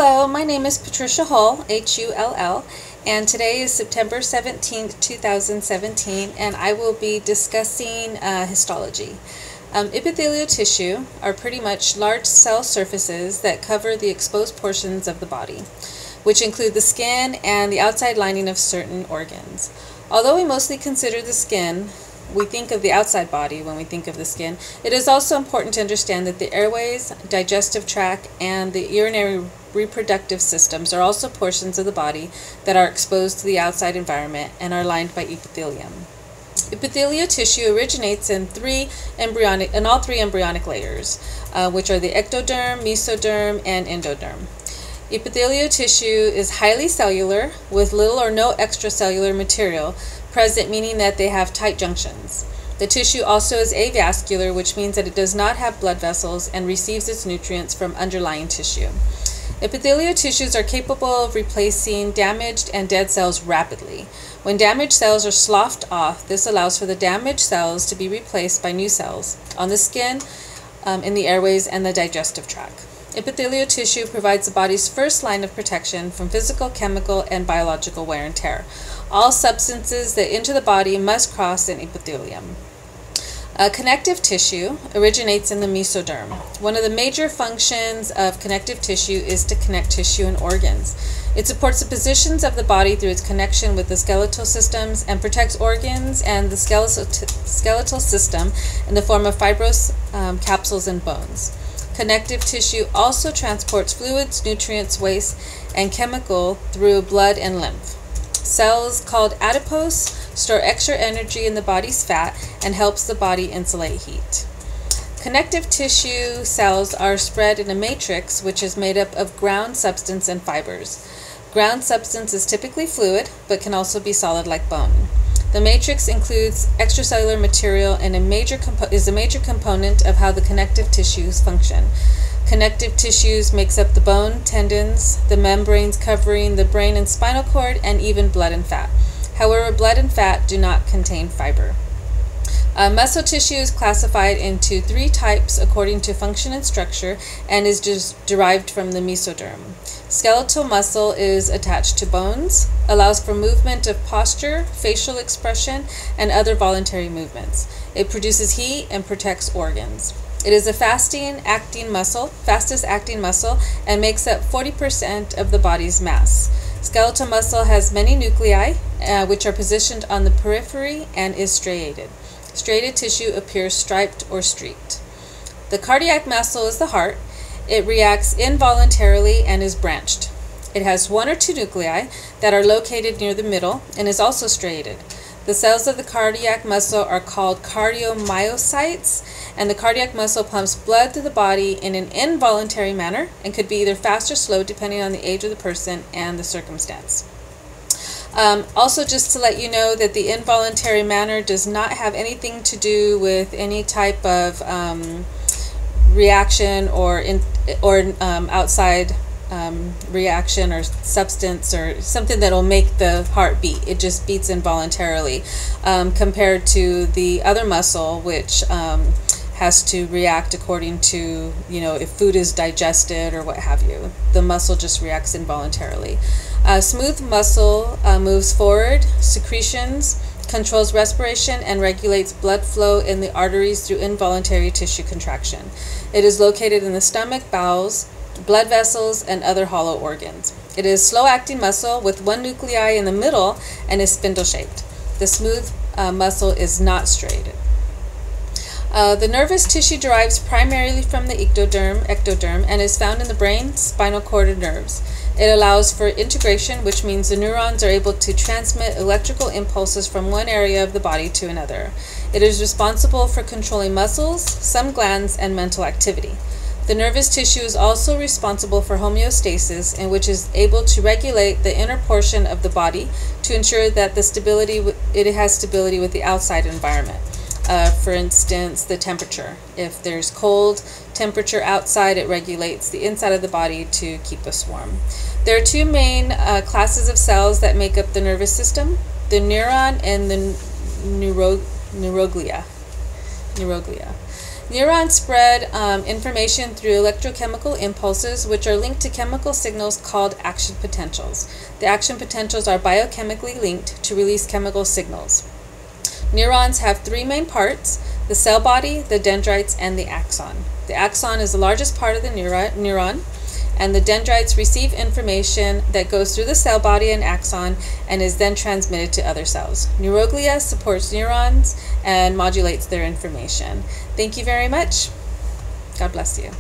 Hello, my name is Patricia Hull, H-U-L-L, and today is September 17th, 2017, and I will be discussing histology. Epithelial tissue are pretty much large cell surfaces that cover the exposed portions of the body, which include the skin and the outside lining of certain organs. Although we mostly consider the skin, we think of the outside body when we think of the skin, it is also important to understand that the airways, digestive tract, and the urinary reproductive systems are also portions of the body that are exposed to the outside environment and are lined by epithelium. Epithelial tissue originates in all three embryonic layers, which are the ectoderm, mesoderm, and endoderm. Epithelial tissue is highly cellular with little or no extracellular material present, meaning that they have tight junctions. The tissue also is avascular, which means that it does not have blood vessels and receives its nutrients from underlying tissue. Epithelial tissues are capable of replacing damaged and dead cells rapidly. When damaged cells are sloughed off, this allows for the damaged cells to be replaced by new cells on the skin, in the airways, and the digestive tract. Epithelial tissue provides the body's first line of protection from physical, chemical, and biological wear and tear. All substances that enter the body must cross an epithelium. Connective tissue originates in the mesoderm. One of the major functions of connective tissue is to connect tissue and organs. It supports the positions of the body through its connection with the skeletal systems and protects organs and the skeletal system in the form of fibrous capsules and bones. Connective tissue also transports fluids, nutrients, waste, and chemical through blood and lymph. Cells called adipose store extra energy in the body's fat and helps the body insulate heat. Connective tissue cells are spread in a matrix which is made up of ground substance and fibers. Ground substance is typically fluid but can also be solid like bone. The matrix includes extracellular material and is a major component of how the connective tissues function. Connective tissues makes up the bone, tendons, the membranes covering the brain and spinal cord, and even blood and fat. However, blood and fat do not contain fiber. Muscle tissue is classified into three types according to function and structure and is derived from the mesoderm. Skeletal muscle is attached to bones, allows for movement of posture, facial expression, and other voluntary movements. It produces heat and protects organs. It is the fastest acting muscle, and makes up 40% of the body's mass. Skeletal muscle has many nuclei, which are positioned on the periphery and is striated. Striated tissue appears striped or streaked. The cardiac muscle is the heart. It reacts involuntarily and is branched. It has one or two nuclei that are located near the middle and is also striated. The cells of the cardiac muscle are called cardiomyocytes, and the cardiac muscle pumps blood to the body in an involuntary manner and could be either fast or slow depending on the age of the person and the circumstance. Also, just to let you know that the involuntary manner does not have anything to do with any type of reaction or outside reaction or substance or something that will make the heart beat. It just beats involuntarily, compared to the other muscle, which has to react according to, if food is digested or what have you. The muscle just reacts involuntarily. Smooth muscle moves forward, secretions, controls respiration, and regulates blood flow in the arteries through involuntary tissue contraction. It is located in the stomach, bowels, blood vessels, and other hollow organs. It is slow-acting muscle with one nuclei in the middle and is spindle-shaped. The smooth muscle is not striated. The nervous tissue derives primarily from the ectoderm, and is found in the brain, spinal cord, and nerves. It allows for integration, which means the neurons are able to transmit electrical impulses from one area of the body to another. It is responsible for controlling muscles, some glands, and mental activity. The nervous tissue is also responsible for homeostasis, in which is able to regulate the inner portion of the body to ensure that it has stability with the outside environment. For instance, the temperature. If there's cold temperature outside, it regulates the inside of the body to keep us warm. There are two main classes of cells that make up the nervous system: the neuron and the neuroglia. Neurons spread information through electrochemical impulses, which are linked to chemical signals called action potentials. The action potentials are biochemically linked to release chemical signals. Neurons have three main parts: the cell body, the dendrites, and the axon. The axon is the largest part of the neuron, and the dendrites receive information that goes through the cell body and axon and is then transmitted to other cells. Neuroglia supports neurons and modulates their information. Thank you very much. God bless you.